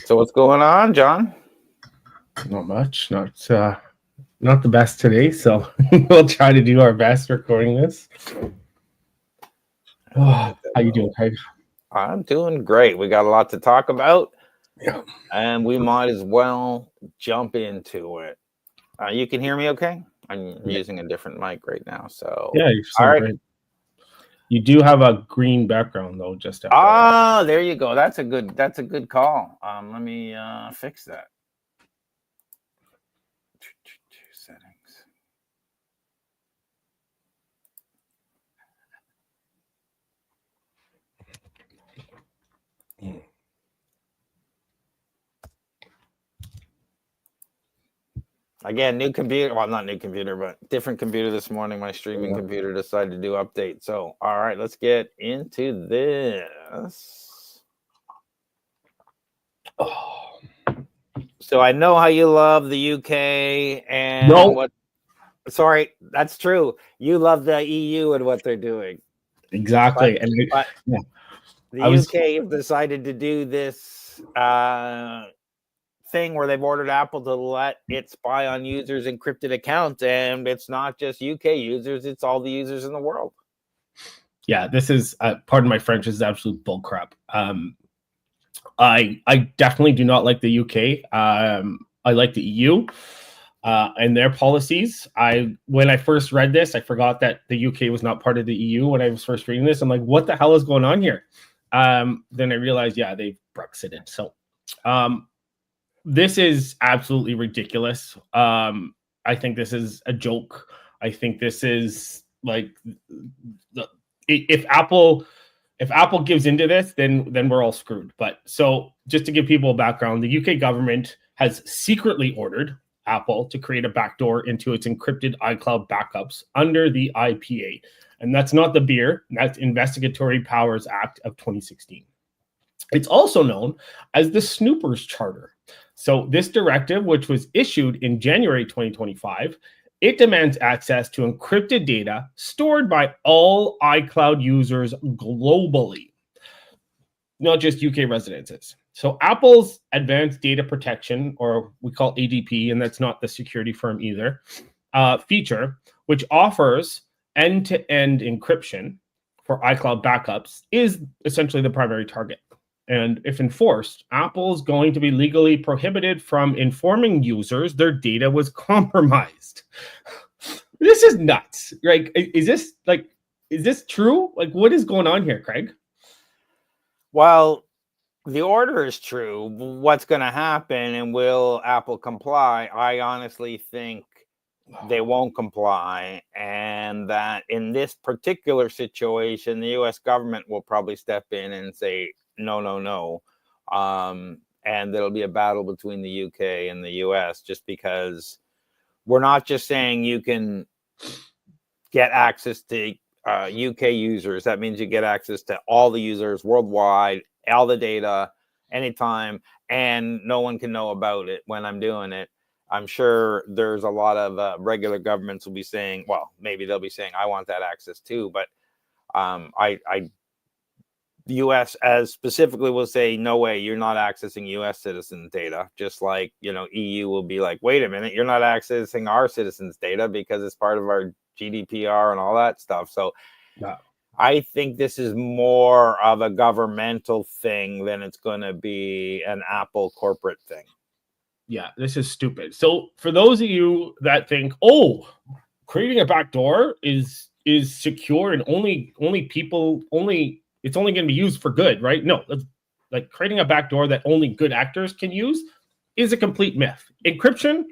So what's going on, John? Not much. Not the best today. So we'll try to do our best recording this. Oh, how you doing, Craig? I'm doing great. We got a lot to talk about, Yeah. and we might as well jump into it. You can hear me okay? I'm using a different mic right now. So Yeah, you all sound right. great. You do have a green background though, just FYI. Ah, there you go. That's a good call. Let me fix that. Settings. Again, new computer. Well, not new computer, but different computer this morning. My streaming computer decided to do update. So, all right, let's get into this. Oh. So I know how you love the UK and No. Sorry, that's true. You love the EU and what they're doing. Exactly. But the UK have decided to do this thing where they've ordered Apple to let it spy on users' encrypted accounts, and it's not just UK users; it's all the users in the world. Yeah, this is pardon my French. This is absolute bullcrap. I definitely do not like the UK. I like the EU and their policies. When I first read this, I forgot that the UK was not part of the EU. When I was first reading this, I'm like, what the hell is going on here? Then I realized, yeah, they've Brexited. So this is absolutely ridiculous. I think this is a joke. I think this is like if Apple gives into this, then we're all screwed. But so just to give people a background, the UK government has secretly ordered Apple to create a backdoor into its encrypted iCloud backups under the IPA. And that's not the beer, that's Investigatory Powers Act of 2016. It's also known as the Snoopers Charter. So this directive, which was issued in January 2025, it demands access to encrypted data stored by all iCloud users globally, not just UK residences. So Apple's Advanced Data Protection, or we call ADP, and that's not the security firm either, feature, which offers end-to-end encryption for iCloud backups, is essentially the primary target. And if enforced, Apple is going to be legally prohibited from informing users their data was compromised. This is nuts. Like, is this true? Like, what is going on here, Craig? Well, the order is true. What's going to happen, and will Apple comply? I honestly think they won't comply, and that in this particular situation, the U.S. government will probably step in and say, no. And there'll be a battle between the UK and the US, just because we're not just saying you can get access to UK users. That means you get access to all the users worldwide, all the data, anytime, and no one can know about it when I'm doing it. I'm sure there's a lot of regular governments will be saying, well, maybe they'll be saying, I want that access too. But the US as specifically will say, no way, you're not accessing US citizens' data. Just like, EU will be like, wait a minute, you're not accessing our citizens' data because it's part of our GDPR and all that stuff. So yeah. I think this is more of a governmental thing than it's going to be an Apple corporate thing. Yeah, this is stupid. So for those of you that think, creating a backdoor is secure and it's only going to be used for good, right? No, like creating a backdoor that only good actors can use is a complete myth. Encryption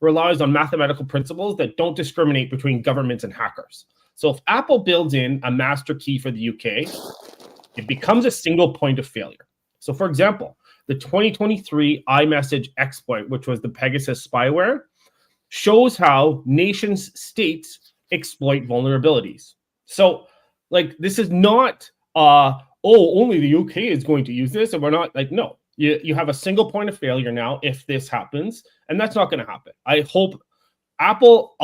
relies on mathematical principles that don't discriminate between governments and hackers. So if Apple builds in a master key for the UK, it becomes a single point of failure. So for example, the 2023 iMessage exploit, which was the Pegasus spyware, shows how nations states exploit vulnerabilities. So like this is not only the UK is going to use this, and we're not like, no, you have a single point of failure now if this happens, and that's not going to happen. I hope Apple,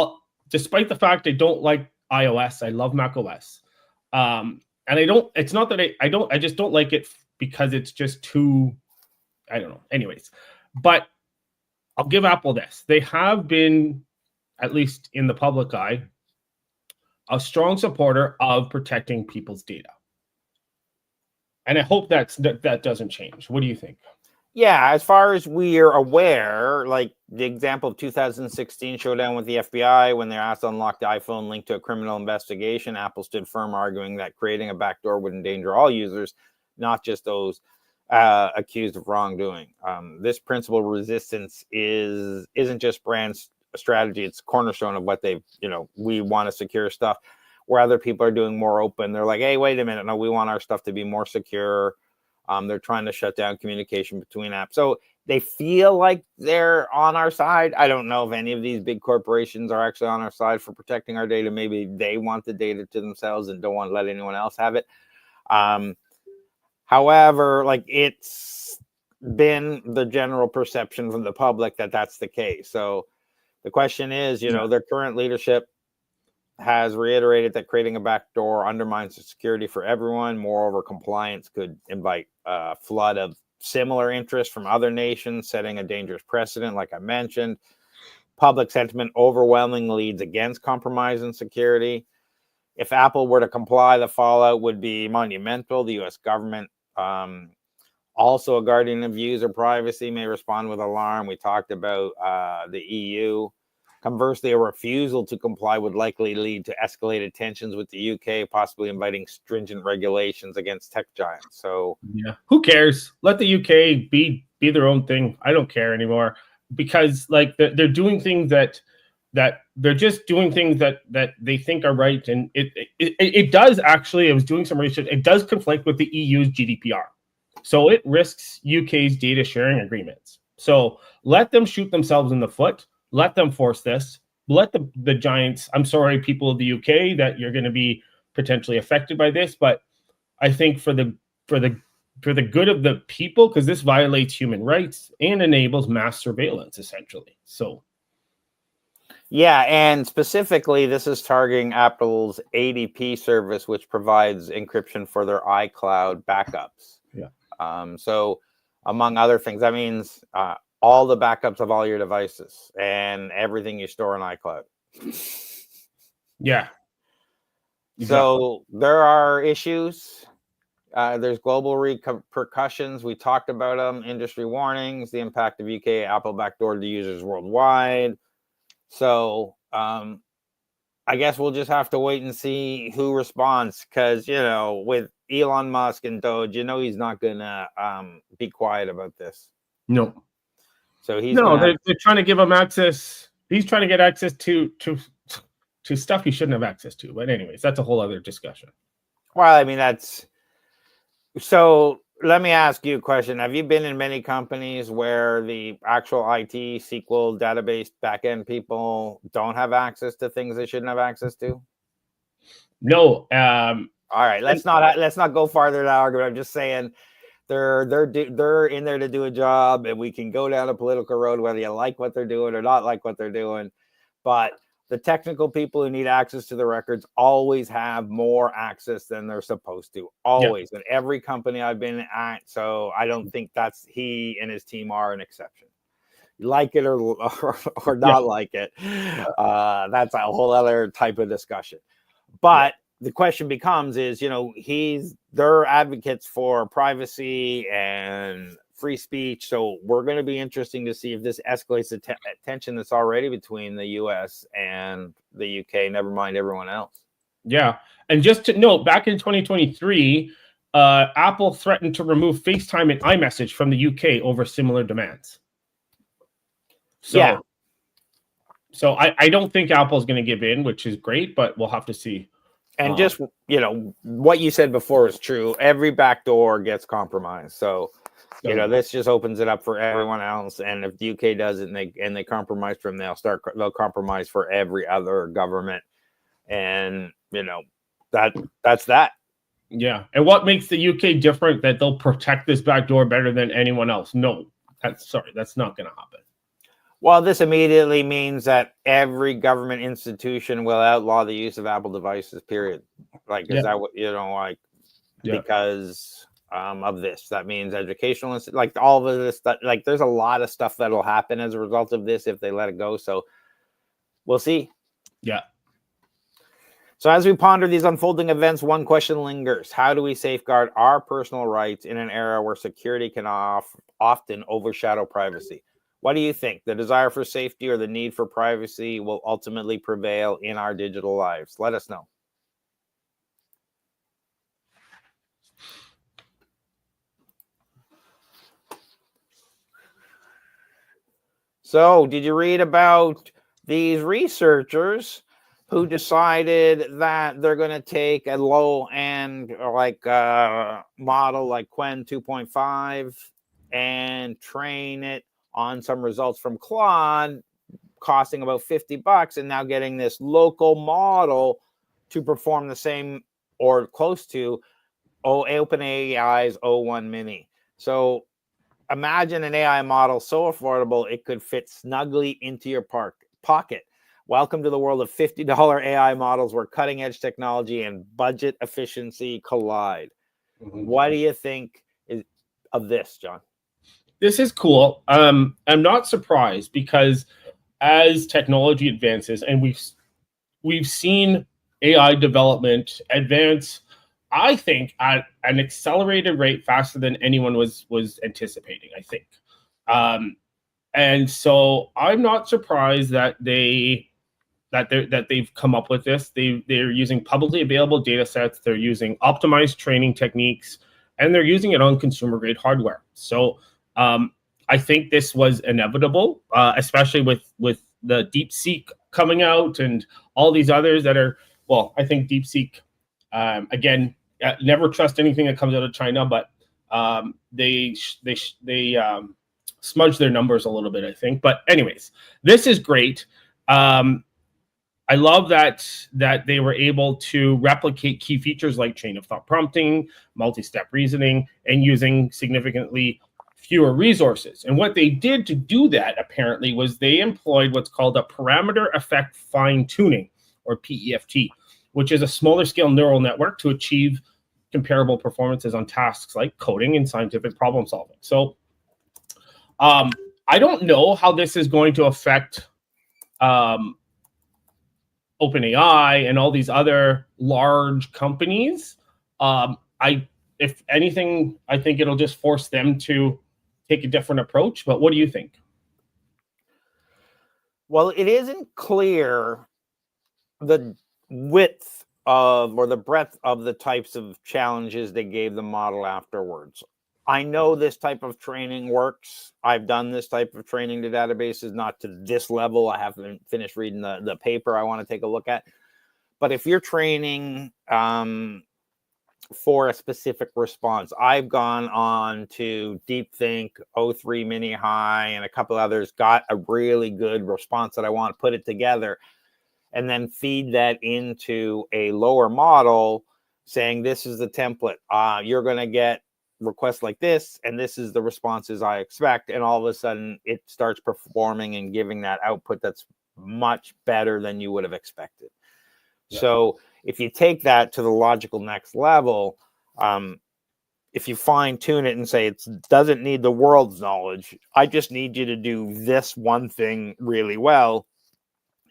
despite the fact I don't like iOS, I love Mac OS, and I just don't like it because it's just too I don't know. Anyways, but I'll give Apple this. They have been, at least in the public eye, a strong supporter of protecting people's data. And I hope that doesn't change. What do you think? Yeah, as far as we are aware, like the example of 2016 showdown with the FBI when they're asked to unlock the iPhone linked to a criminal investigation, Apple stood firm, arguing that creating a backdoor would endanger all users, not just those accused of wrongdoing. This principle resistance isn't just brand strategy; it's cornerstone of what they've. We want to secure stuff where other people are doing more open. They're like, hey, wait a minute, no, we want our stuff to be more secure. They're trying to shut down communication between apps. So they feel like they're on our side. I don't know if any of these big corporations are actually on our side for protecting our data. Maybe they want the data to themselves and don't want to let anyone else have it. However, like it's been the general perception from the public that that's the case. So the question is, their current leadership has reiterated that creating a backdoor undermines the security for everyone. Moreover, compliance could invite a flood of similar interest from other nations, setting a dangerous precedent, like I mentioned. Public sentiment overwhelmingly leads against compromising security. If Apple were to comply, the fallout would be monumental. The U.S. government, also a guardian of user privacy, may respond with alarm. We talked about the EU. Conversely, a refusal to comply would likely lead to escalated tensions with the UK, possibly inviting stringent regulations against tech giants. So, yeah, who cares? Let the UK be their own thing. I don't care anymore, because like they're doing things that they're just doing things that they think are right, and it does actually. I was doing some research. It does conflict with the EU's GDPR, so it risks UK's data sharing agreements. So let them shoot themselves in the foot. Let them force this. Let the giants, I'm sorry, people of the UK, that you're going to be potentially affected by this. But I think for the good of the people, because this violates human rights and enables mass surveillance, essentially. So, yeah, and specifically, this is targeting Apple's ADP service, which provides encryption for their iCloud backups. Yeah. So, among other things, that means all the backups of all your devices and everything you store in iCloud. Yeah. Exactly. So there are issues. There's global repercussions. We talked about them. Industry warnings, the impact of UK Apple backdoor to users worldwide. So I guess we'll just have to wait and see who responds, because, with Elon Musk and Doge, he's not going to be quiet about this. No. So they're trying to give him access. He's trying to get access to stuff he shouldn't have access to. But anyways, that's a whole other discussion. Well, I mean, so let me ask you a question. Have you been in many companies where the actual IT SQL database backend people don't have access to things they shouldn't have access to? No. All right, let's not go farther in that argument. I'm just saying they're in there to do a job, and we can go down a political road whether you like what they're doing or not like what they're doing. But the technical people who need access to the records always have more access than they're supposed to. Always. In every company I've been at. So I don't think he and his team are an exception. You like it or not like it. That's a whole other type of discussion. But the question becomes they're advocates for privacy and free speech. So we're going to be interesting to see if this escalates the tension that's already between the US and the UK, never mind everyone else. Yeah. And just to note, back in 2023, Apple threatened to remove FaceTime and iMessage from the UK over similar demands. So I don't think Apple's going to give in, which is great, but we'll have to see. And just, what you said before is true. Every backdoor gets compromised. So, this just opens it up for everyone else. And if the UK does it and they compromise from them, they'll compromise for every other government. And, that's that. Yeah. And what makes the UK different that they'll protect this backdoor better than anyone else? No, that's not going to happen. Well, this immediately means that every government institution will outlaw the use of Apple devices, period. Like, is that what, because of this. That means educational, like all of this stuff. Like there's a lot of stuff that'll happen as a result of this if they let it go. So we'll see. Yeah. So as we ponder these unfolding events, one question lingers. How do we safeguard our personal rights in an era where security can often overshadow privacy? What do you think? The desire for safety or the need for privacy will ultimately prevail in our digital lives? Let us know. So, did you read about these researchers who decided that they're going to take a low-end like model like Qwen 2.5 and train it on some results from Claude, costing about $50, and now getting this local model to perform the same or close to OpenAI's O1 Mini. So imagine an AI model so affordable it could fit snugly into your pocket. Welcome to the world of $50 AI models where cutting-edge technology and budget efficiency collide. Mm-hmm. What do you think of this, John? This is cool. I'm not surprised because as technology advances, and we've seen AI development advance, I think, at an accelerated rate faster than anyone was anticipating, I think. And so I'm not surprised that they've come up with this. They're using publicly available data sets, they're using optimized training techniques, and they're using it on consumer grade hardware. So I think this was inevitable, especially with the DeepSeek coming out and all these others that are, well, I think DeepSeek, again, never trust anything that comes out of China, but they smudge their numbers a little bit, I think. But anyways, this is great. I love that they were able to replicate key features like chain of thought prompting, multi-step reasoning, and using significantly fewer resources. And what they did to do that, apparently, was they employed what's called a parameter effect fine-tuning, or PEFT, which is a smaller scale neural network to achieve comparable performances on tasks like coding and scientific problem solving. So I don't know how this is going to affect OpenAI and all these other large companies. If anything, I think it'll just force them to take a different approach. But what do you think? Well, it isn't clear the width of or the breadth of the types of challenges they gave the model afterwards. I know this type of training works. I've done this type of training to databases, not to this level. I haven't finished reading the paper I want to take a look at. But if you're training for a specific response, I've gone on to DeepThink, O3 Mini High, and a couple others, got a really good response that I want to put it together, and then feed that into a lower model saying, this is the template. You're going to get requests like this, and this is the responses I expect. And all of a sudden it starts performing and giving that output that's much better than you would have expected. Yeah. So if you take that to the logical next level, if you fine tune it and say it doesn't need the world's knowledge, I just need you to do this one thing really well.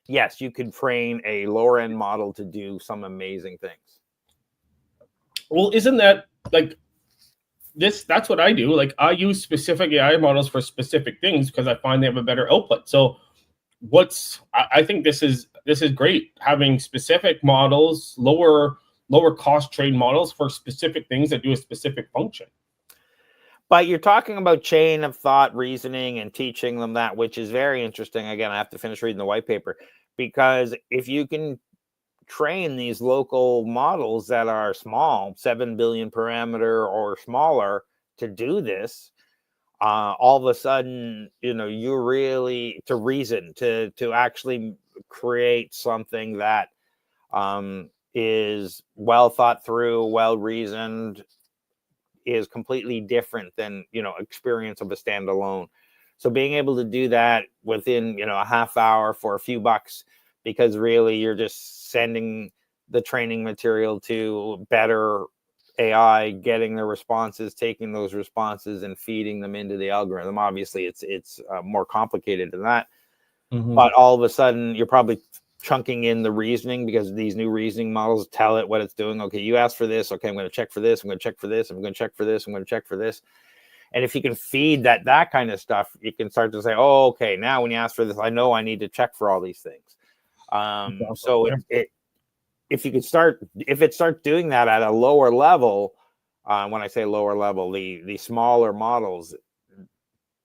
Yes, you could train a lower end model to do some amazing things. Well, isn't that like this? That's what I do. Like, I use specific AI models for specific things because I find they have a better output. So I think this is great, having specific models, lower cost trained models for specific things that do a specific function. But you're talking about chain of thought reasoning and teaching them that, which is very interesting. Again, I have to finish reading the white paper, because if you can train these local models that are small, 7 billion parameter or smaller, to do this, all of a sudden, you really to reason, to actually create something that is well thought through, well reasoned, is completely different than experience of a standalone. So being able to do that within a half hour for a few bucks, because really you're just sending the training material to better AI getting the responses, taking those responses and feeding them into the algorithm. Obviously, it's more complicated than that. But all of a sudden, you're probably chunking in the reasoning because these new reasoning models tell it what it's doing. Okay, you asked for this. Okay, I'm going to check for this. I'm going to check for this. I'm going to check for this. I'm going to check for this. And if you can feed that kind of stuff, you can start to say, oh, okay, now when you ask for this, I know I need to check for all these things. So if it starts doing that at a lower level, when I say lower level, the smaller models,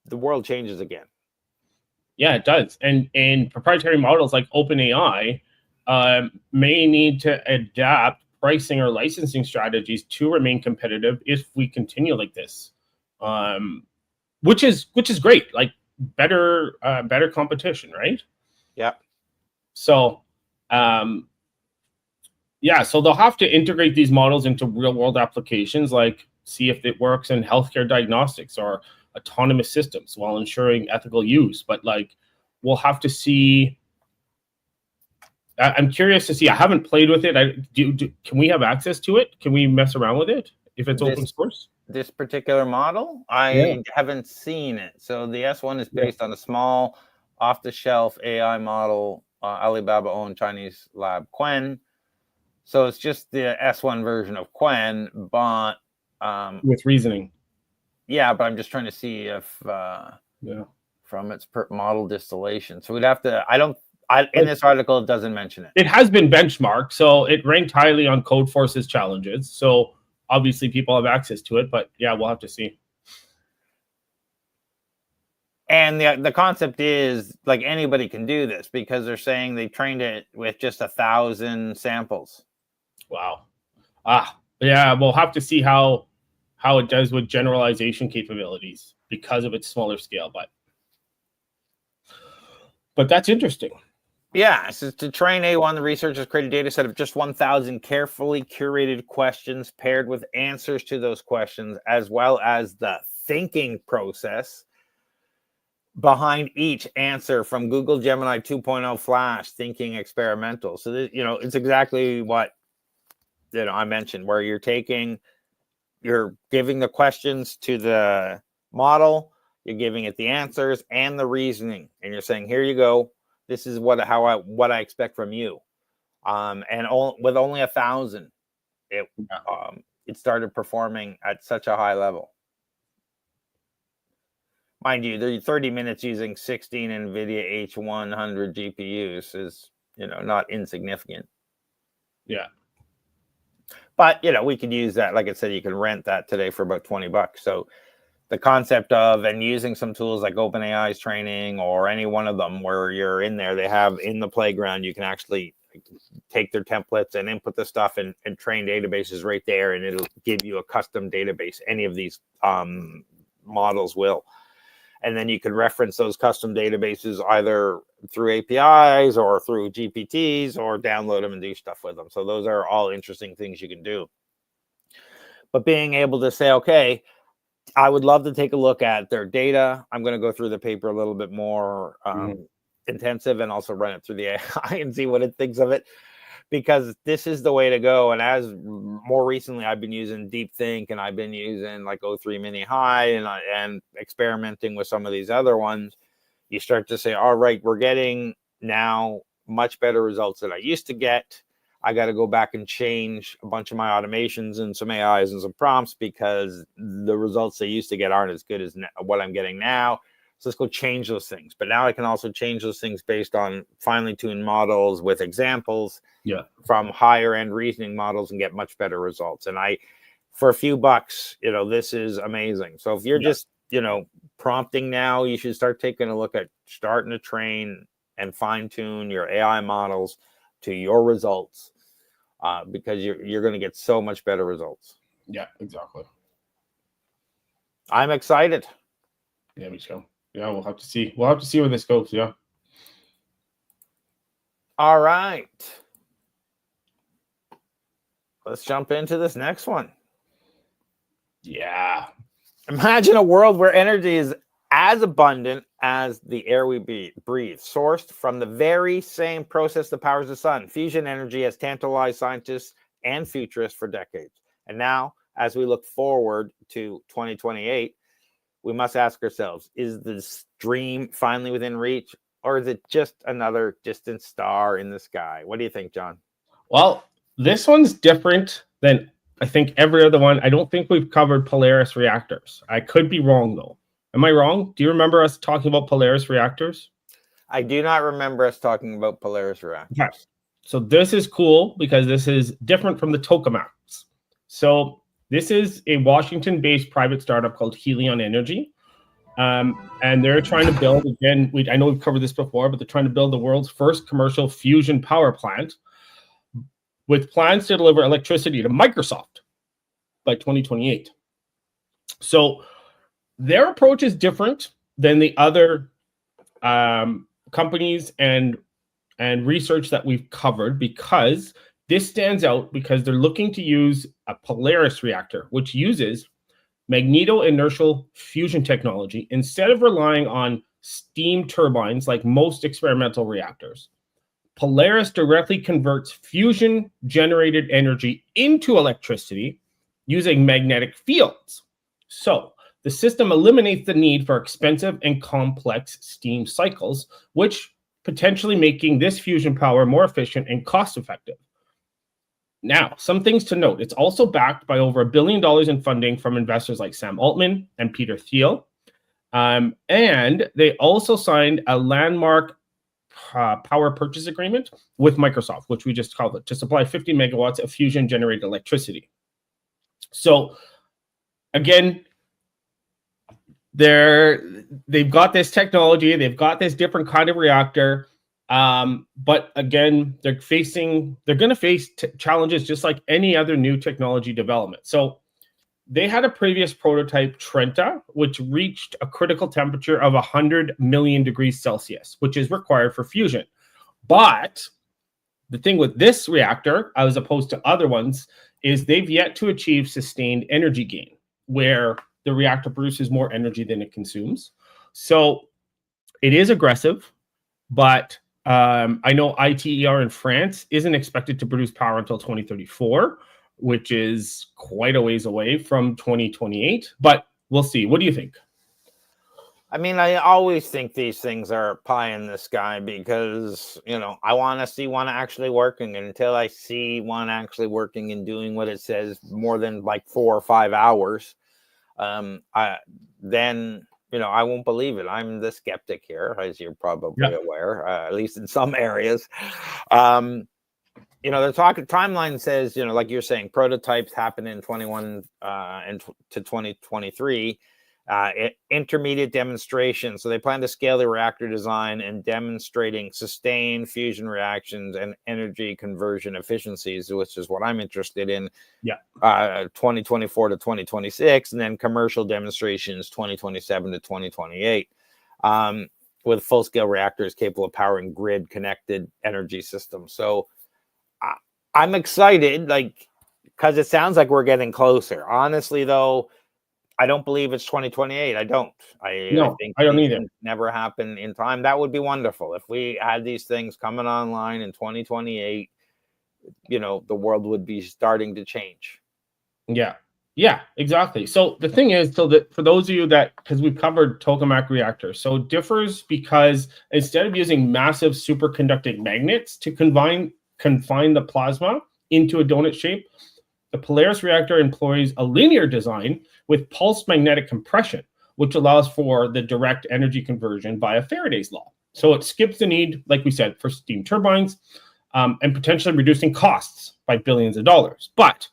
the world changes again. Yeah, it does. And proprietary models like OpenAI may need to adapt pricing or licensing strategies to remain competitive if we continue like this, which is great. Like better competition, right? Yeah. So, yeah, so they'll have to integrate these models into real world applications, like see if it works in healthcare diagnostics or autonomous systems while ensuring ethical use. But like, we'll have to see. I'm curious to see. I haven't played with it. Can we have access to it? Can we mess around with it if it's open source? This particular model, I haven't seen it. So the S1 is based on a small, off-the-shelf AI model, Alibaba-owned Chinese lab, Quen. So it's just the S1 version of Quen, but with reasoning. Yeah, but I'm just trying to see if from its model distillation. So we'd have to. In this article, it doesn't mention it. It has been benchmarked, so it ranked highly on Codeforce's challenges. So obviously, people have access to it. But yeah, we'll have to see. And the concept is like anybody can do this because they're saying they trained it with just 1,000 samples. Wow. Yeah, we'll have to see how it does with generalization capabilities because of its smaller scale, but that's interesting. Yeah, so to train A1, the researchers created a data set of just 1,000 carefully curated questions paired with answers to those questions, as well as the thinking process behind each answer from Google Gemini 2.0 Flash Thinking Experimental. So, it's exactly what I mentioned, where you're giving the questions to the model, you're giving it the answers and the reasoning, and you're saying, here you go. This is what I expect from you. With only 1,000, it started performing at such a high level. Mind you, they're 30 minutes using 16 NVIDIA H100 GPUs is, not insignificant. Yeah. But, we could use that. Like I said, you can rent that today for about $20. So the concept of and using some tools like OpenAI's training or any one of them where you're in there, they have in the playground, you can actually take their templates and input the stuff and train databases right there, and it'll give you a custom database. Any of these models will. And then you can reference those custom databases either through APIs or through GPTs or download them and do stuff with them. So those are all interesting things you can do. But being able to say, okay, I would love to take a look at their data. I'm going to go through the paper a little bit more intensive and also run it through the AI and see what it thinks of it, because this is the way to go. And as more recently, I've been using Deep Think and I've been using like O3 Mini High and experimenting with some of these other ones. You start to say, all right, we're getting now much better results than I used to get. I got to go back and change a bunch of my automations and some AIs and some prompts because the results they used to get aren't as good as what I'm getting now. So let's go change those things. But now I can also change those things based on finely tuned models with examples from higher end reasoning models and get much better results. And for a few bucks, this is amazing. So if you're just, prompting now, you should start taking a look at starting to train and fine tune your AI models to your results, because you're going to get so much better results. Yeah, exactly. I'm excited. Yeah, me too. Yeah, we'll have to see. We'll have to see where this goes. Yeah. All right. Let's jump into this next one. Yeah. Imagine a world where energy is as abundant as the air we breathe, sourced from the very same process that powers the sun. Fusion energy has tantalized scientists and futurists for decades. And now as we look forward to 2028, we must ask ourselves, is this dream finally within reach, or is it just another distant star in the sky? What do you think, John? Well, this one's different than I think every other one. I don't think we've covered Polaris reactors. I could be wrong, though. Am I wrong? Do you remember us talking about Polaris reactors? I do not remember us talking about Polaris reactors. Okay. So this is cool because this is different from the tokamaks. So this is a Washington-based private startup called Helion Energy. And they're trying to build, again, I know we've covered this before, but they're trying to build the world's first commercial fusion power plant with plans to deliver electricity to Microsoft by 2028. So their approach is different than the other companies and research that we've covered, because this stands out because they're looking to use a Polaris reactor, which uses magneto-inertial fusion technology instead of relying on steam turbines like most experimental reactors. Polaris directly converts fusion-generated energy into electricity using magnetic fields. So the system eliminates the need for expensive and complex steam cycles, which potentially making this fusion power more efficient and cost-effective. Now, some things to note. It's also backed by over $1 billion in funding from investors like Sam Altman and Peter Thiel. And they also signed a landmark power purchase agreement with Microsoft, which we just called it, to supply 50 megawatts of fusion-generated electricity. So, again, they've got this technology, they've got this different kind of reactor, but again, they're going to face challenges just like any other new technology development. So they had a previous prototype, Trenta, which reached a critical temperature of 100 million degrees Celsius, which is required for fusion. But the thing with this reactor, as opposed to other ones, is they've yet to achieve sustained energy gain, where the reactor produces more energy than it consumes. So it is aggressive, but I know ITER in France isn't expected to produce power until 2034, which is quite a ways away from 2028, but we'll see. What do you think? I mean, I always think these things are pie in the sky because, I want to see one actually working. And until I see one actually working and doing what it says more than like 4 or 5 hours, then I won't believe it. I'm the skeptic here, as you're probably aware, at least in some areas. The timeline says, like you're saying, prototypes happen in 21 to 2023. Intermediate demonstration. So they plan to scale the reactor design and demonstrating sustained fusion reactions and energy conversion efficiencies, which is what I'm interested in. 2024 to 2026, and then commercial demonstrations 2027 to 2028, with full-scale reactors capable of powering grid-connected energy systems. So I'm excited, because it sounds like we're getting closer. Honestly, though, I don't believe it's 2028. I don't. I think I don't either. Never happen in time. That would be wonderful if we had these things coming online in 2028. The world would be starting to change. Yeah, exactly. So the thing is, for those of you because we've covered tokamak reactors, so it differs because instead of using massive superconducting magnets to confine the plasma into a donut shape, the Polaris reactor employs a linear design with pulsed magnetic compression, which allows for the direct energy conversion via Faraday's law. So it skips the need, like we said, for steam turbines, and potentially reducing costs by billions of dollars. But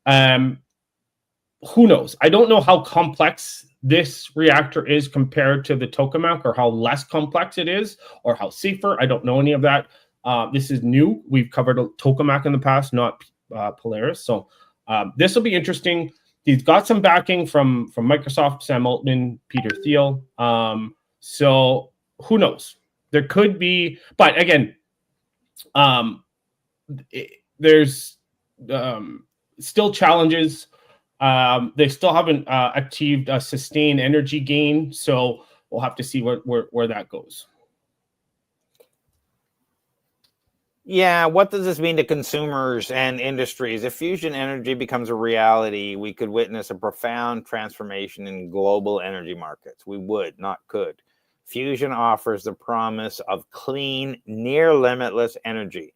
who knows? I don't know how complex this reactor is compared to the tokamak, or how less complex it is, or how safer. I don't know any of that. This is new. We've covered a tokamak in the past, not Polaris. So this will be interesting. He's got some backing from Microsoft, Sam Altman, Peter Thiel. So who knows? There could be, but again, there's still challenges. They still haven't achieved a sustained energy gain. So we'll have to see where that goes. Yeah, what does this mean to consumers and industries? If fusion energy becomes a reality, we could witness a profound transformation in global energy markets. We would, not could. Fusion offers the promise of clean, near limitless energy.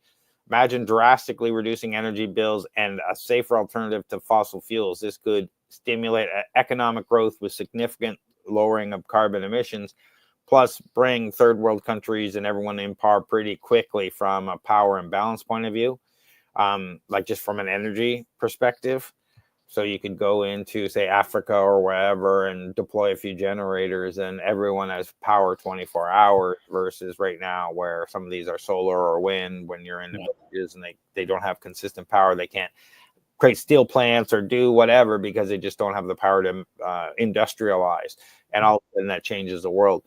Imagine drastically reducing energy bills and a safer alternative to fossil fuels. This could stimulate economic growth with significant lowering of carbon emissions, plus bring third world countries and everyone in par pretty quickly from a power and balance point of view, like just from an energy perspective. So you could go into, say, Africa or wherever and deploy a few generators, and everyone has power 24 hours versus right now where some of these are solar or wind. When you're in the villages and they don't have consistent power, they can't create steel plants or do whatever because they just don't have the power to industrialize. And all of a sudden that changes the world.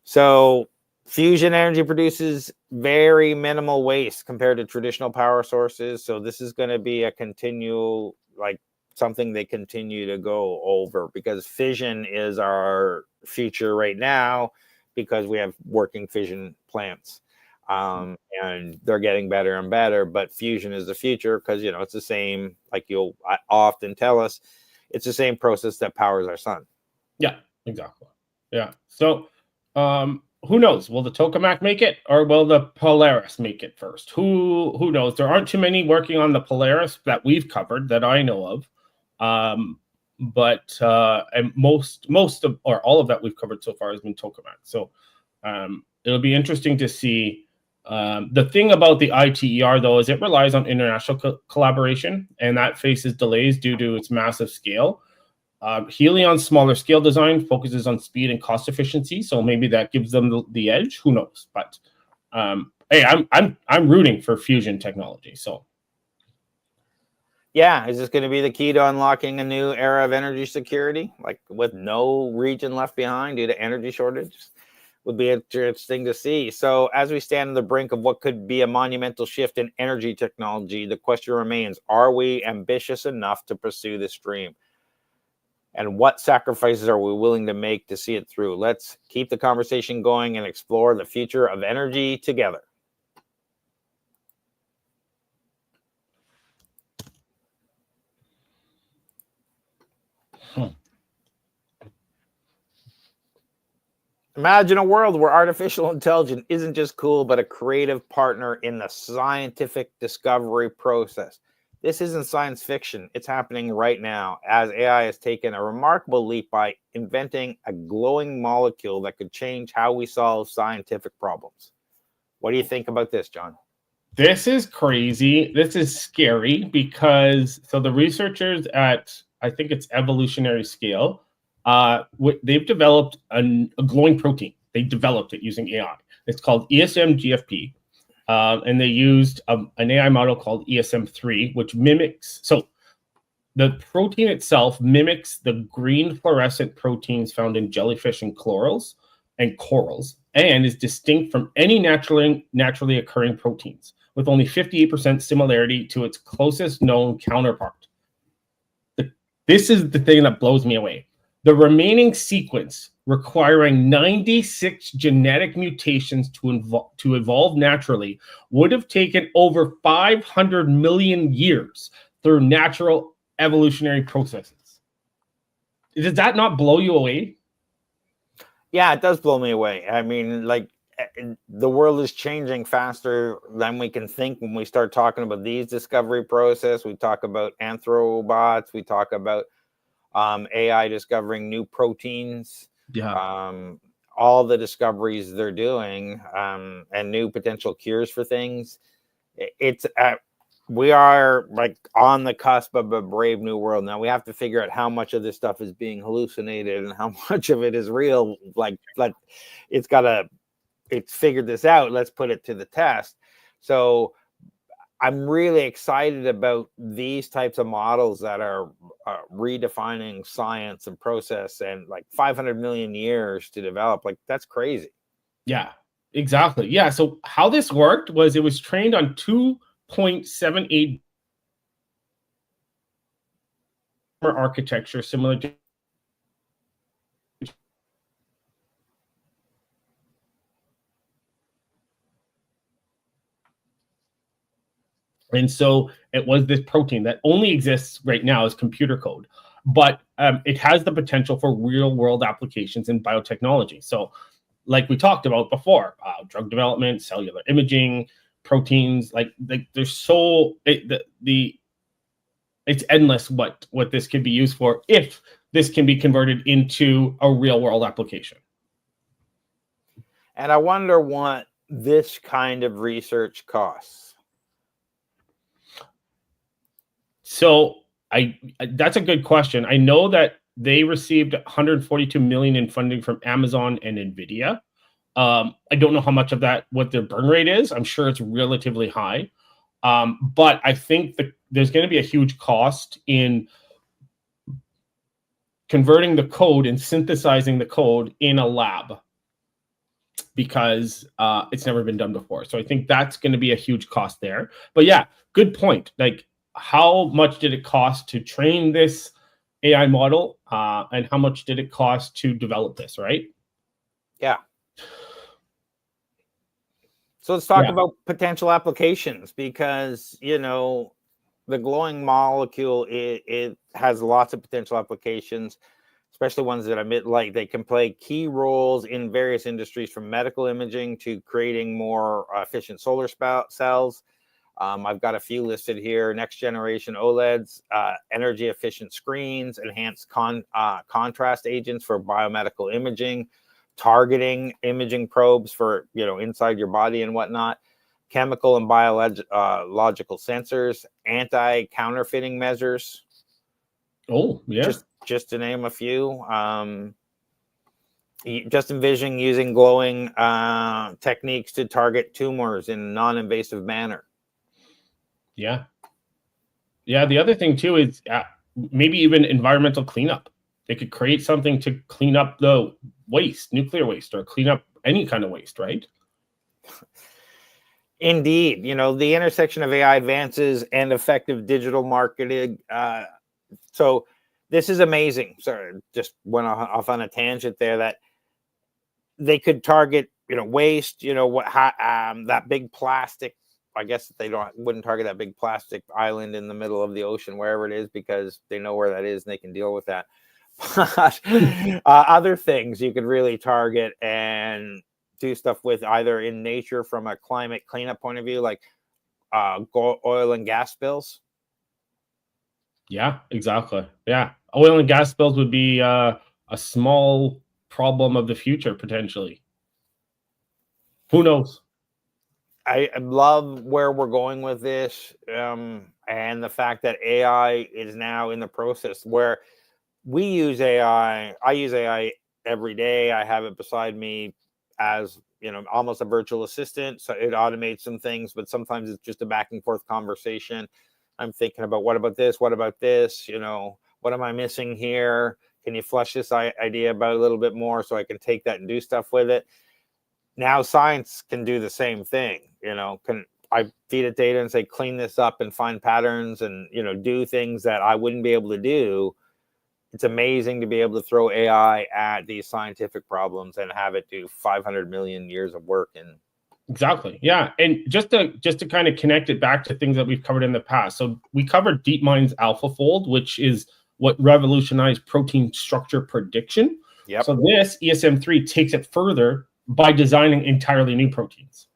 So fusion energy produces very minimal waste compared to traditional power sources. So this is going to be a continual, like something they continue to go over, because fission is our future right now because we have working fission plants. And they're getting better and better, but fusion is the future because, you know, it's the same, like you'll often tell us, it's the same process that powers our sun. Yeah, exactly. Yeah. So, who knows? Will the tokamak make it, or will the Polaris make it first? Who knows? There aren't too many working on the Polaris that we've covered that I know of. But and most of, or all of that we've covered so far has been tokamak. So it'll be interesting to see. The thing about the ITER, though, is it relies on international collaboration, and that faces delays due to its massive scale. Helion's smaller scale design focuses on speed and cost efficiency, so maybe that gives them the edge. Who knows? But hey, I'm rooting for fusion technology. So yeah, is this going to be the key to unlocking a new era of energy security, like with no region left behind due to energy shortages? Would be interesting to see. So as we stand on the brink of what could be a monumental shift in energy technology, the question remains: are we ambitious enough to pursue this dream? And what sacrifices are we willing to make to see it through? Let's keep the conversation going and explore the future of energy together. Imagine a world where artificial intelligence isn't just cool, but a creative partner in the scientific discovery process. This isn't science fiction. It's happening right now as AI has taken a remarkable leap by inventing a glowing molecule that could change how we solve scientific problems. What do you think about this, John? this is crazy. This is scary because so the researchers at, I think it's Evolutionary Scale, they've developed a glowing protein. They developed it using AI. It's called ESM-GFP. And they used an AI model called ESM3, which mimics. So the protein itself mimics the green fluorescent proteins found in jellyfish and corals, and is distinct from any naturally occurring proteins, with only 58% similarity to its closest known counterpart. This is the thing that blows me away. The remaining sequence, requiring 96 genetic mutations to evolve naturally, would have taken over 500 million years through natural evolutionary processes. Does that not blow you away? Yeah, it does blow me away. I mean, like, the world is changing faster than we can think when we start talking about these discovery process. We talk about anthrobots. We talk about AI discovering new proteins. Yeah. All the discoveries they're doing, and new potential cures for things. It's we are like on the cusp of a brave new world. Now we have to figure out how much of this stuff is being hallucinated and how much of it is real. Like it's figured this out. Let's put it to the test. So I'm really excited about these types of models that are redefining science and process, and like 500 million years to develop. Like, that's crazy. Yeah, exactly. Yeah. So how this worked was it was trained on 2.78 architecture, similar to And so it was this protein that only exists right now as computer code, but it has the potential for real world applications in biotechnology. So like we talked about before, drug development, cellular imaging, proteins, like there's so it's endless what this could be used for if this can be converted into a real world application. And I wonder what this kind of research costs. So that's a good question. I know that they received 142 million in funding from Amazon and Nvidia. I don't know how much of that, what their burn rate is. I'm sure it's relatively high. But I think that there's going to be a huge cost in converting the code and synthesizing the code in a lab, because it's never been done before. So I think that's going to be a huge cost there. But yeah, good point. Like, how much did it cost to train this AI model, and how much did it cost to develop this, right? Yeah. So let's talk about potential applications, because, you know, the glowing molecule, it has lots of potential applications, especially ones that emit light. They can play key roles in various industries, from medical imaging to creating more efficient solar cells. I've got a few listed here: next generation OLEDs, energy efficient screens, enhanced contrast agents for biomedical imaging, targeting imaging probes for, you know, inside your body and whatnot, chemical and biological sensors, anti-counterfeiting measures. Oh, yeah. Just to name a few. Just envision using glowing techniques to target tumors in a non-invasive manner. Yeah. Yeah. The other thing too is maybe even environmental cleanup. They could create something to clean up the waste, nuclear waste, or clean up any kind of waste, right? Indeed. You know, the intersection of AI advances and effective digital marketing. So this is amazing. Sorry, just went off on a tangent there. That they could target, you know, waste, you know, that big plastic. I guess they wouldn't target that big plastic island in the middle of the ocean, wherever it is, because they know where that is and they can deal with that. But other things you could really target and do stuff with, either in nature from a climate cleanup point of view, like oil and gas spills. Yeah, exactly. Yeah. Oil and gas spills would be a small problem of the future, potentially. Who knows? I love where we're going with this, and the fact that AI is now in the process where we use AI. I use AI every day. I have it beside me as, you know, almost a virtual assistant. So it automates some things, but sometimes it's just a back and forth conversation. I'm thinking about, what about this? What about this? You know, what am I missing here? Can you flesh this idea about a little bit more so I can take that and do stuff with it? Now science can do the same thing. You know, I feed it data and say, clean this up and find patterns and, you know, do things that I wouldn't be able to do. It's amazing to be able to throw AI at these scientific problems and have it do 500 million years of work. And exactly, yeah. And just to kind of connect it back to things that we've covered in the past. So we covered DeepMind's AlphaFold, which is what revolutionized protein structure prediction. Yep. So this ESM3 takes it further by designing entirely new proteins.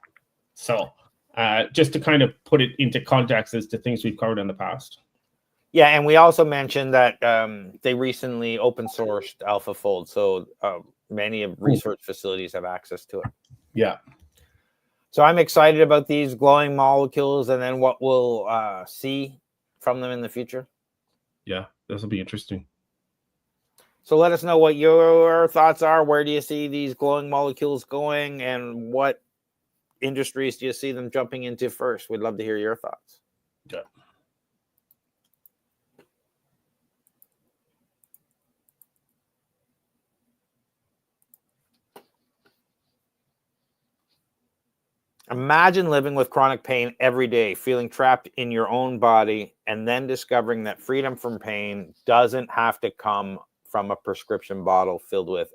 So just to kind of put it into context as to things we've covered in the past. Yeah, and we also mentioned that they recently open sourced AlphaFold, so many of research facilities have access to it. Yeah. So I'm excited about these glowing molecules and then what we'll see from them in the future. Yeah, this will be interesting. So let us know what your thoughts are. Where do you see these glowing molecules going, and what industries do you see them jumping into first? We'd love to hear your thoughts. Yeah. Imagine living with chronic pain every day, feeling trapped in your own body, and then discovering that freedom from pain doesn't have to come from a prescription bottle filled with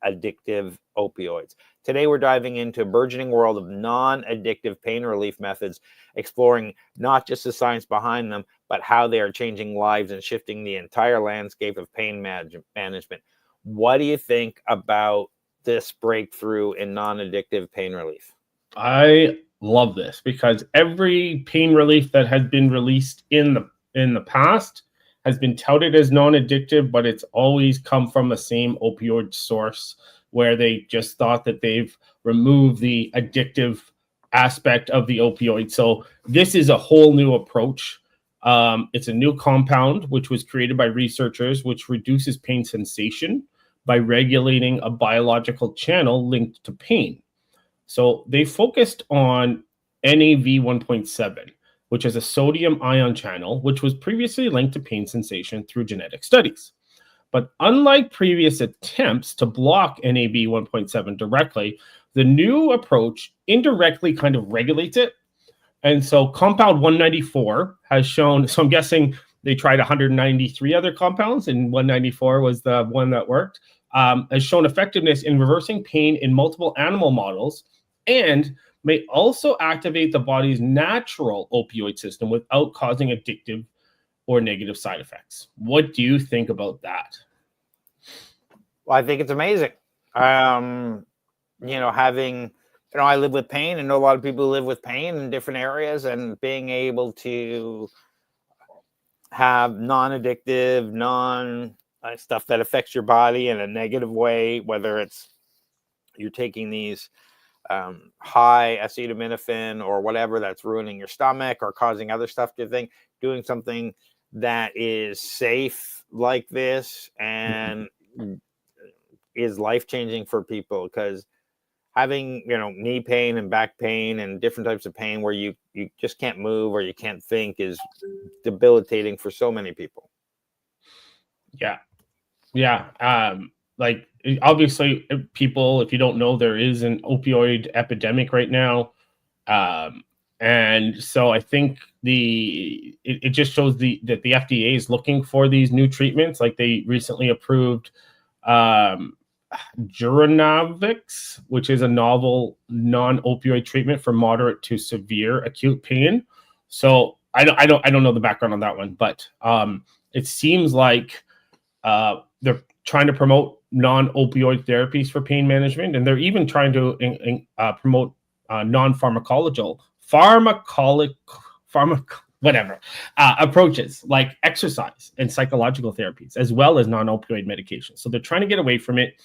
addictive opioids. Today, we're diving into a burgeoning world of non-addictive pain relief methods, exploring not just the science behind them, but how they are changing lives and shifting the entire landscape of pain management. What do you think about this breakthrough in non-addictive pain relief? I love this because every pain relief that has been released in the past has been touted as non-addictive, but it's always come from the same opioid source where they just thought that they've removed the addictive aspect of the opioid. So this is a whole new approach. It's a new compound which was created by researchers, which reduces pain sensation by regulating a biological channel linked to pain. So they focused on NAV 1.7, which is a sodium ion channel, which was previously linked to pain sensation through genetic studies. But unlike previous attempts to block NAV 1.7 directly, the new approach indirectly kind of regulates it. And so compound 194 has shown, so I'm guessing they tried 193 other compounds and 194 was the one that worked, has shown effectiveness in reversing pain in multiple animal models and may also activate the body's natural opioid system without causing addictive or negative side effects. What do you think about that? Well, I think it's amazing. Having, I live with pain and know a lot of people who live with pain in different areas, and being able to have non-addictive, stuff that affects your body in a negative way, whether it's you're taking these high acetaminophen or whatever that's ruining your stomach or causing other stuff to think, doing something that is safe like this and is life-changing for people, because having knee pain and back pain and different types of pain where you just can't move or you can't think is debilitating for so many people. Like, obviously, people, if you don't know, there is an opioid epidemic right now, and so I think it just shows that the FDA is looking for these new treatments. Like, they recently approved Juranavix, which is a novel non-opioid treatment for moderate to severe acute pain. So I don't know the background on that one, but it seems like they're trying to promote non-opioid therapies for pain management, and they're even trying to promote non-pharmacological approaches like exercise and psychological therapies, as well as non-opioid medications. So they're trying to get away from it.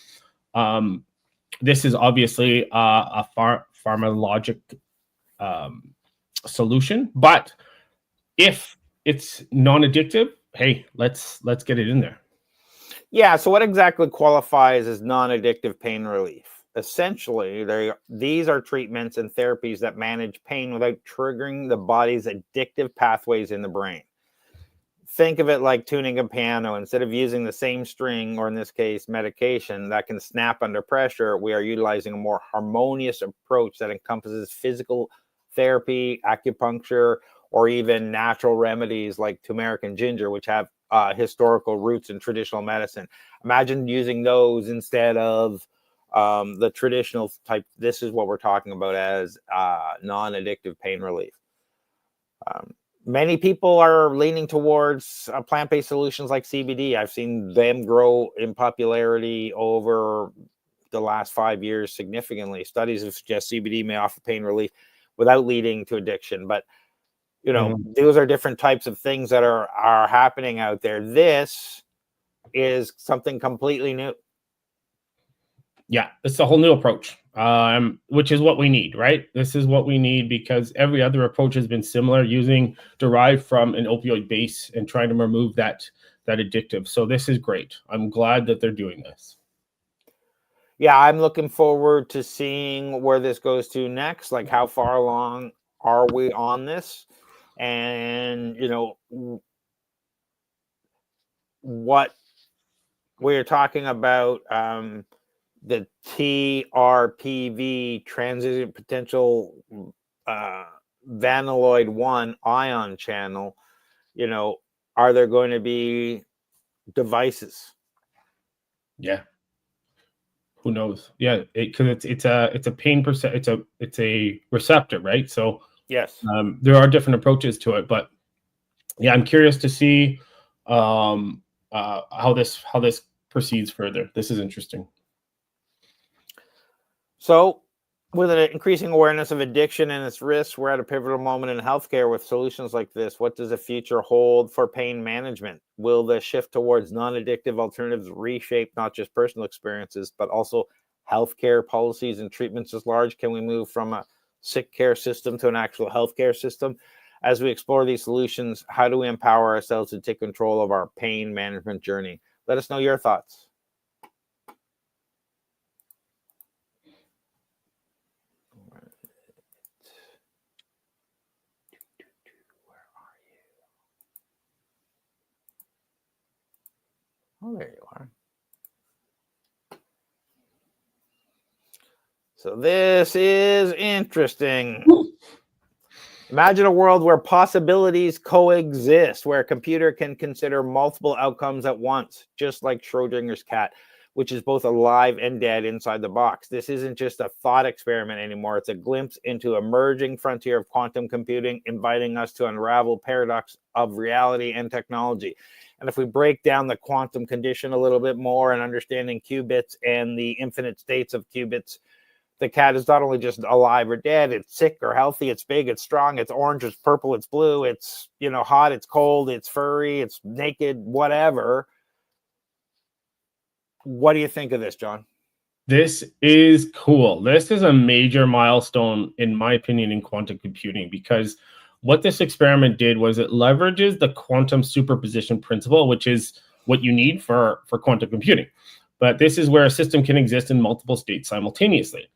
This is obviously a pharmacologic solution, but if it's non-addictive, hey, let's get it in there. Yeah. So what exactly qualifies as non-addictive pain relief? Essentially, these are treatments and therapies that manage pain without triggering the body's addictive pathways in the brain. Think of it like tuning a piano. Instead of using the same string, or in this case, medication, that can snap under pressure, we are utilizing a more harmonious approach that encompasses physical therapy, acupuncture, or even natural remedies like turmeric and ginger, which have historical roots in traditional medicine. Imagine using those instead of the traditional type. This is what we're talking about as non-addictive pain relief. Many people are leaning towards plant-based solutions like CBD. I've seen them grow in popularity over the last 5 years significantly. Studies have suggested CBD may offer pain relief without leading to addiction. But those are different types of things that are happening out there. This is something completely new. Yeah, it's a whole new approach, which is what we need, right? This is what we need, because every other approach has been similar, derived from an opioid base and trying to remove that addictive. So this is great. I'm glad that they're doing this. Yeah, I'm looking forward to seeing where this goes to next. Like, how far along are we on this? And, what we're talking about, the TRPV, transition potential vanilloid 1 ion channel, are there going to be devices? Yeah. Who knows? Yeah, because it's a pain it's a receptor, right? So Yes. there are different approaches to it, but yeah, I'm curious to see how this proceeds further. This is interesting. So, with an increasing awareness of addiction and its risks, we're at a pivotal moment in healthcare with solutions like this. What does the future hold for pain management? Will the shift towards non-addictive alternatives reshape not just personal experiences, but also healthcare policies and treatments as large? Can we move from a sick care system to an actual healthcare system? As we explore these solutions, how do we empower ourselves to take control of our pain management journey? Let us know your thoughts. Oh, there you are. So this is interesting. Imagine a world where possibilities coexist, where a computer can consider multiple outcomes at once, just like Schrodinger's cat, which is both alive and dead inside the box. This isn't just a thought experiment anymore. It's a glimpse into an emerging frontier of quantum computing, inviting us to unravel paradox of reality and technology. And if we break down the quantum condition a little bit more and understanding qubits and the infinite states of qubits, the cat is not only just alive or dead, it's sick or healthy, it's big, it's strong, it's orange, it's purple, it's blue, it's, hot, it's cold, it's furry, it's naked, whatever. What do you think of this, John? This is cool. This is a major milestone, in my opinion, in quantum computing, because what this experiment did was it leverages the quantum superposition principle, which is what you need for quantum computing. But this is where a system can exist in multiple states simultaneously.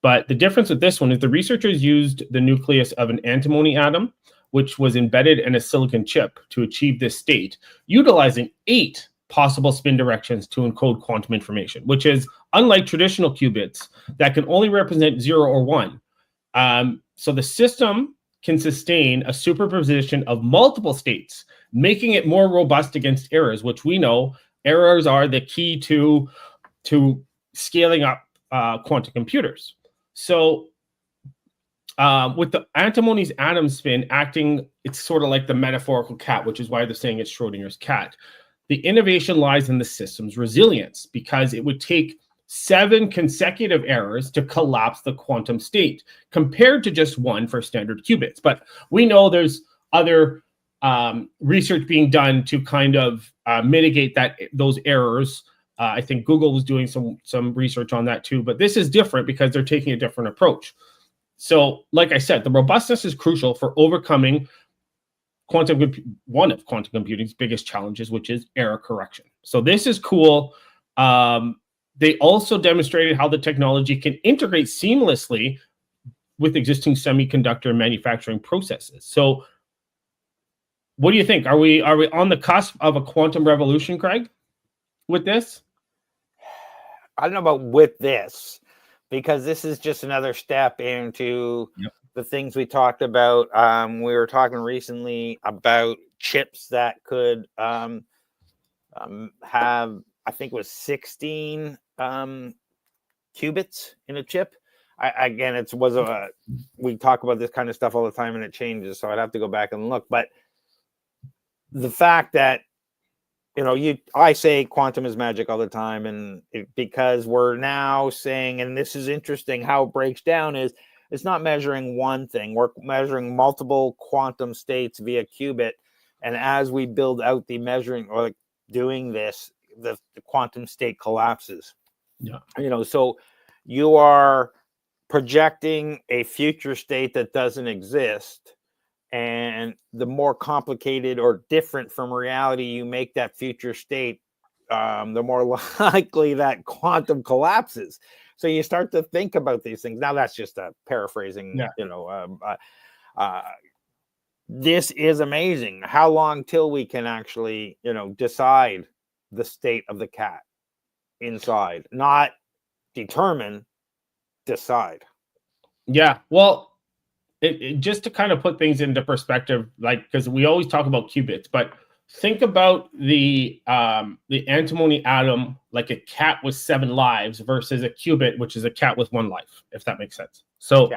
But the difference with this one is the researchers used the nucleus of an antimony atom, which was embedded in a silicon chip to achieve this state, utilizing 8 possible spin directions to encode quantum information, which is unlike traditional qubits that can only represent 0 or 1. So the system can sustain a superposition of multiple states, making it more robust against errors, which we know errors are the key to scaling up quantum computers. So with the antimony's atom spin acting, it's sort of like the metaphorical cat, which is why they're saying it's Schrodinger's cat. The innovation lies in the system's resilience, because it would take 7 consecutive errors to collapse the quantum state, compared to just 1 for standard qubits. But we know there's other research being done to kind of mitigate those errors. I think Google was doing some research on that too, but this is different because they're taking a different approach. So, like I said, the robustness is crucial for overcoming one of quantum computing's biggest challenges, which is error correction. So this is cool. They also demonstrated how the technology can integrate seamlessly with existing semiconductor manufacturing processes. So what do you think? Are we on the cusp of a quantum revolution, Craig, with this? I don't know about with this, because this is just another step into the things we talked about. We were talking recently about chips that could have, I think it was 16 qubits in a chip. We talk about this kind of stuff all the time and it changes, so I'd have to go back and look. But the fact that I say quantum is magic all the time, and because we're now saying, and this is interesting how it breaks down, is it's not measuring one thing. We're measuring multiple quantum states via qubit. And as we build out the measuring or doing this, the quantum state collapses. Yeah. So you are projecting a future state that doesn't exist. And the more complicated or different from reality you make that future state, the more likely that quantum collapses. So you start to think about these things. Now that's just a paraphrasing. This is amazing. How long till we can actually, decide the state of the cat inside, not determine, decide. Yeah. Well, it just to kind of put things into perspective, like, because we always talk about qubits, but think about the antimony atom like a cat with 7 lives versus a qubit, which is a cat with 1 life, if that makes sense. So,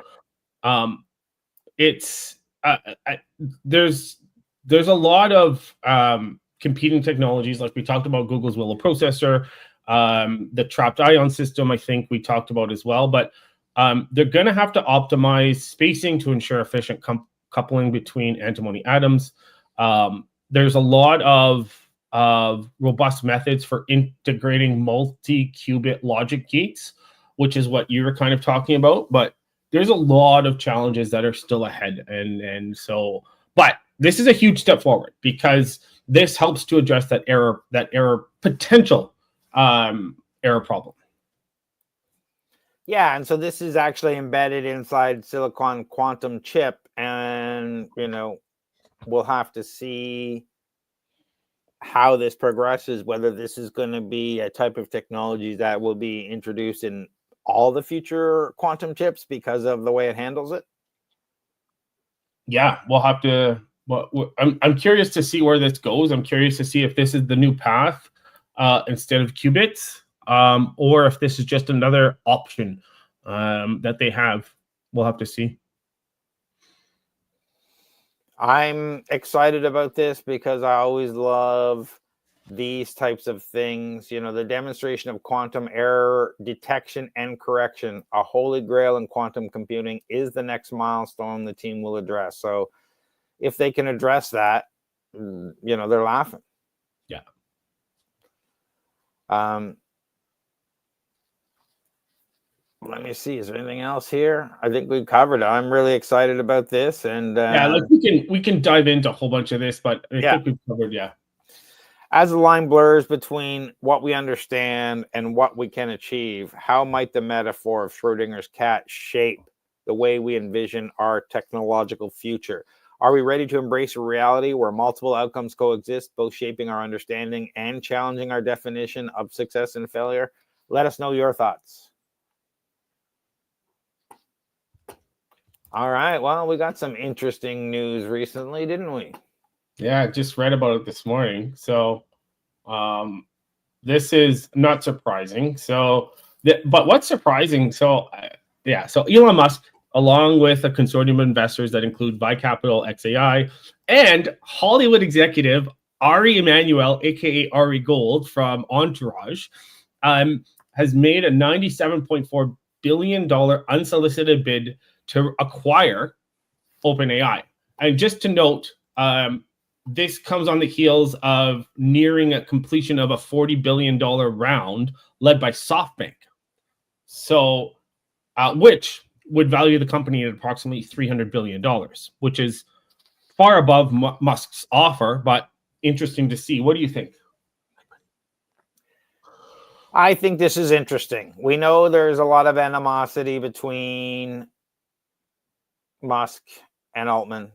it's there's a lot of competing technologies, like we talked about Google's Willow processor, the trapped ion system. I think we talked about as well, but they're going to have to optimize spacing to ensure efficient coupling between antimony atoms. There's a lot of robust methods for integrating multi-qubit logic gates, which is what you were kind of talking about. But there's a lot of challenges that are still ahead, and so. But this is a huge step forward because this helps to address that potential error problem. Yeah, and so this is actually embedded inside silicon quantum chip, and we'll have to see how this progresses, whether this is going to be a type of technology that will be introduced in all the future quantum chips because of the way it handles it. Yeah, we'll have to. Well, I'm curious to see where this goes. I'm curious to see if this is the new path instead of qubits, or if this is just another option that they have. We'll have to see. I'm excited about this because I always love these types of things. The demonstration of quantum error detection and correction, a holy grail in quantum computing, is the next milestone the team will address. So if they can address that, they're laughing. Yeah. Let me see. Is there anything else here? I think we've covered it. I'm really excited about this, and like we can dive into a whole bunch of this, but I think we've covered. Yeah. As the line blurs between what we understand and what we can achieve, how might the metaphor of Schrodinger's cat shape the way we envision our technological future? Are we ready to embrace a reality where multiple outcomes coexist, both shaping our understanding and challenging our definition of success and failure? Let us know your thoughts. All right. Well, we got some interesting news recently, didn't we? Yeah, I just read about it this morning. So this is not surprising. So, but what's surprising? So, so Elon Musk, along with a consortium of investors that include Buy Capital, XAI, and Hollywood executive Ari Emanuel, aka Ari Gold from Entourage, has made a $97.4 billion unsolicited bid to acquire OpenAI. And just to note, this comes on the heels of nearing a completion of a $40 billion round led by SoftBank. So, which would value the company at approximately $300 billion, which is far above Musk's offer, but interesting to see. What do you think? I think this is interesting. We know there's a lot of animosity between Musk and Altman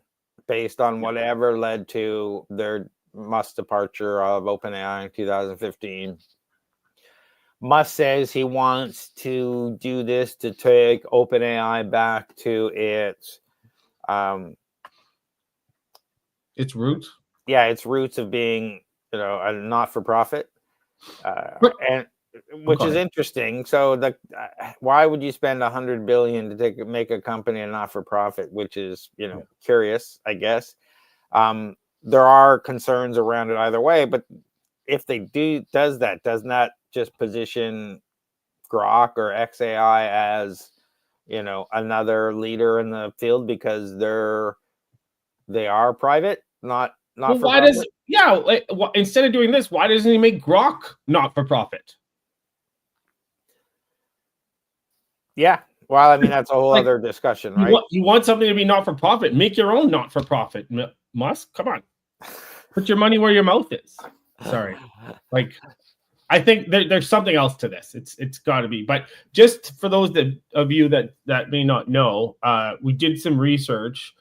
based on whatever led to their Musk departure of OpenAI in 2015. Musk says he wants to do this to take OpenAI back to its roots. Yeah, its roots of being, a not-for-profit, and which is interesting. So why would you spend $100 billion to make a company a not-for-profit? Which is, curious, I guess. There are concerns around it either way, but if they doesn't that just position Grok or XAI as, another leader in the field because they are private, not for profit? Instead of doing this, why doesn't he make Grok not for profit? Yeah, well, I mean, that's a whole other discussion, right? You want something to be not for profit? Make your own not for profit, Musk. Come on, put your money where your mouth is. Sorry, I think there's something else to this. It's got to be. But just for those of you that may not know, we did some research,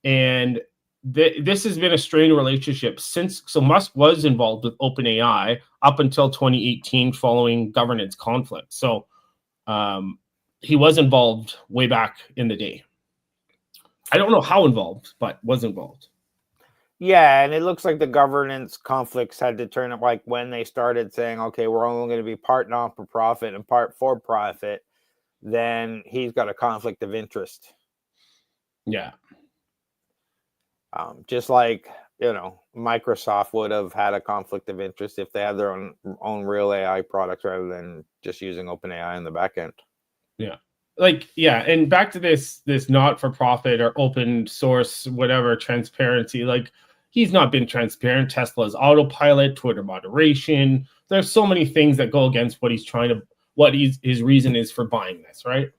and this has been a strained relationship since. So Musk was involved with OpenAI up until 2018, following governance conflict. So he was involved way back in the day. I don't know how involved, but was involved. Yeah, and it looks like the governance conflicts had to turn up, like when they started saying, okay, we're only going to be part non-for-profit and part for-profit, then he's got a conflict of interest. Yeah. Just like, Microsoft would have had a conflict of interest if they had their own real AI products rather than just using OpenAI in the back end. Yeah. And back to this not for profit or open source, whatever, transparency. Like, he's not been transparent. Tesla's autopilot, Twitter moderation. There's so many things that go against what he's trying to, his reason is for buying this, right?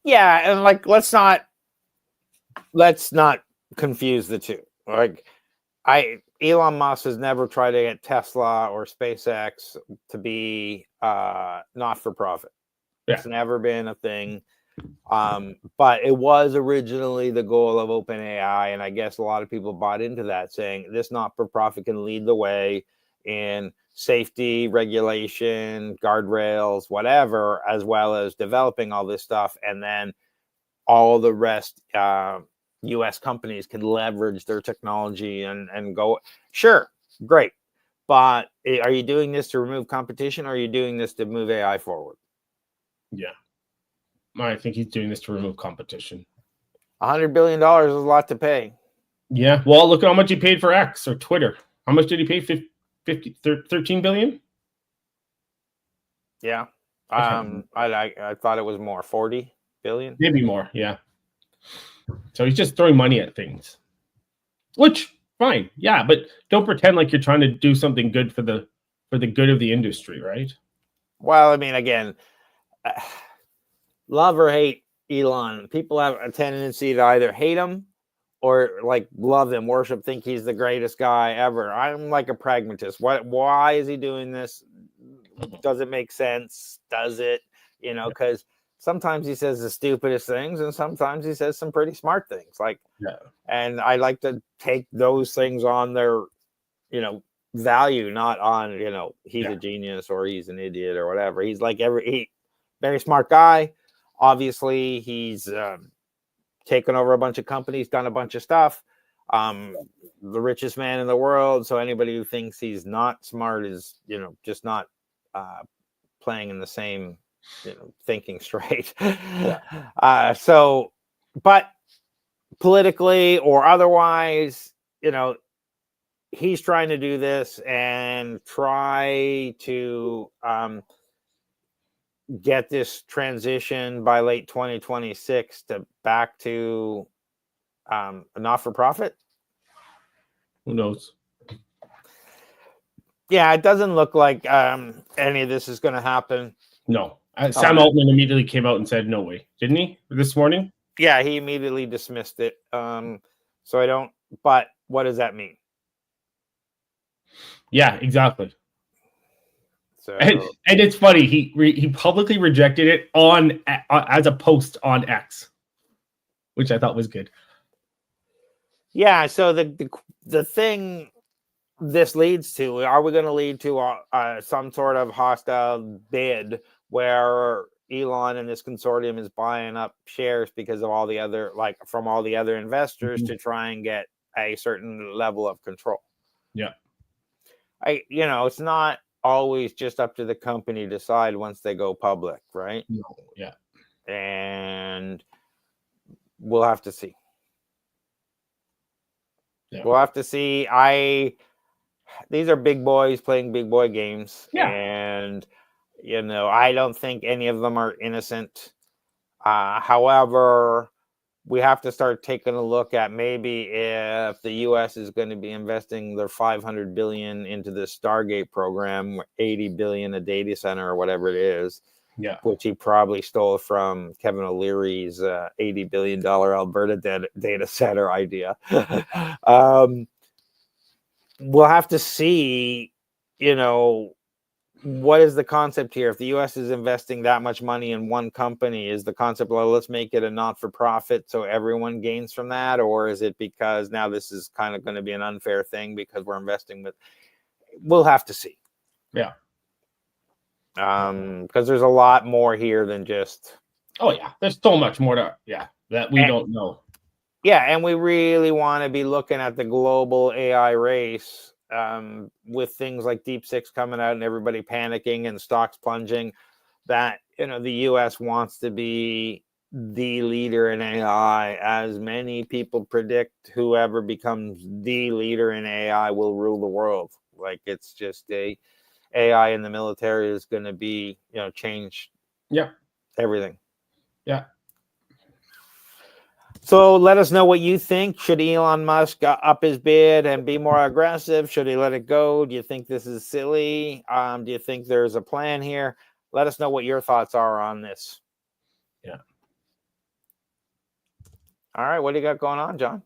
Yeah, and like let's not confuse the two. Like, Elon Musk has never tried to get Tesla or SpaceX to be not for profit. Yeah. It's never been a thing. But it was originally the goal of OpenAI, and I guess a lot of people bought into that, saying this not-for-profit can lead the way in safety, regulation, guardrails, whatever, as well as developing all this stuff, and then all the rest U.S. companies can leverage their technology and go. Sure, great, but are you doing this to remove competition, or are you doing this to move AI forward? Yeah. I think he's doing this to remove competition. $100 billion is a lot to pay. Yeah. Well, look at how much he paid for X or Twitter. How much did he pay? 13 billion? Yeah. I thought it was more, 40 billion. Maybe more. Yeah. So he's just throwing money at things, which fine. Yeah. But don't pretend like you're trying to do something good for the good of the industry, right? Well, I mean, again, love or hate Elon, people have a tendency to either hate him or like love him, worship, think he's the greatest guy ever. I'm like a pragmatist. Why is he doing this? Does it make sense? Does it? Because sometimes he says the stupidest things and sometimes he says some pretty smart things. Like, and I like to take those things on their, value, not on, he's a genius or he's an idiot or whatever. He's like very smart guy. Obviously, he's taken over a bunch of companies, done a bunch of stuff. The richest man in the world. So anybody who thinks he's not smart is, just not playing in the same, thinking straight. But politically or otherwise, he's trying to do this and try to get this transition by late 2026 to back to a not-for-profit. Who knows? Yeah, it doesn't look like any of this is going to happen. No. Sam Altman immediately came out and said, no way. Didn't he? This morning? Yeah, he immediately dismissed it. But what does that mean? Yeah, exactly. So, and it's funny, he publicly rejected it as a post on X, which I thought was good. Yeah, so the thing this leads to, are we going to lead to some sort of hostile bid where Elon and this consortium is buying up shares because of all the other, from all the other investors to try and get a certain level of control? Yeah. It's not always just up to the company to decide once they go public, right? No, yeah. And we'll have to see. Yeah. We'll have to see. These are big boys playing big boy games. Yeah. And, I don't think any of them are innocent. However, we have to start taking a look at maybe if the U.S. is going to be investing their $500 billion into this Stargate program, $80 billion a data center or whatever it is, which he probably stole from Kevin O'Leary's $80 billion Alberta data center idea. We'll have to see, what is the concept here? If the U.S. is investing that much money in one company, is the concept, well, let's make it a not-for-profit so everyone gains from that? Or is it because now this is kind of going to be an unfair thing because we're investing with... We'll have to see. Yeah. Because there's a lot more here than just... Oh, yeah. There's so much more that we don't know. Yeah, and we really want to be looking at the global AI race with things like Deep Six coming out and everybody panicking and stocks plunging. That the U.S. wants to be the leader in AI, as many people predict. Whoever becomes the leader in AI will rule the world. Like, it's just AI in the military is going to be change everything. Yeah. So let us know what you think. Should Elon Musk up his bid and be more aggressive? Should he let it go? Do you think this is silly? Do you think there's a plan here? Let us know what your thoughts are on this. Yeah. All right. What do you got going on, John?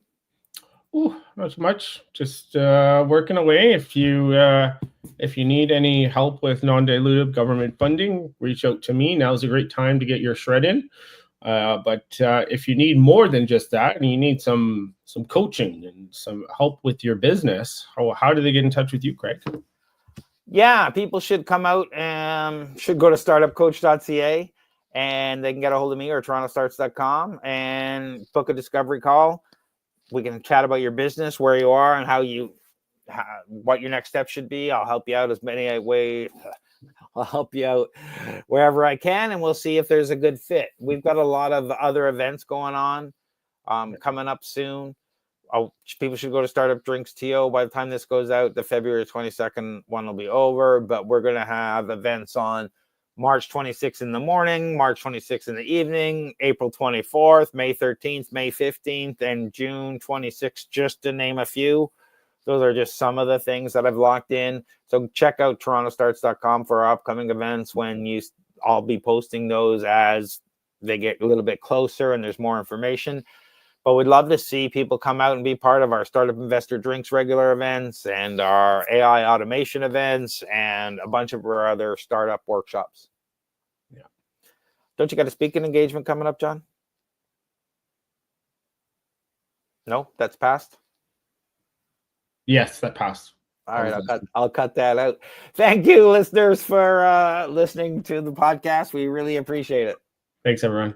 Ooh, not much. Just working away. If you need any help with non-dilutive government funding, reach out to me. Now's a great time to get your shred in. But if you need more than just that, and you need some coaching and some help with your business, how do they get in touch with you, Craig? Yeah, people should come out and should go to startupcoach.ca, and they can get a hold of me or torontostarts.com and book a discovery call. We can chat about your business, where you are, and what your next step should be. I'll help you out as many ways. I'll help you out wherever I can, and we'll see if there's a good fit. We've got a lot of other events going on coming up soon. People should go to Startup Drinks TO. By the time this goes out, the February 22nd one will be over, but we're going to have events on March 26th in the morning, March 26th in the evening, April 24th, May 13th, May 15th, and June 26th, just to name a few. Those are just some of the things that I've locked in. So check out torontostarts.com for our upcoming events I'll be posting those as they get a little bit closer and there's more information. But we'd love to see people come out and be part of our Startup Investor Drinks regular events and our AI automation events and a bunch of our other startup workshops. Yeah. Don't you got a speaking engagement coming up, John? No, that's passed? Yes, that passed. All right, I'll cut that out. Thank you, listeners, for listening to the podcast. We really appreciate it. Thanks, everyone.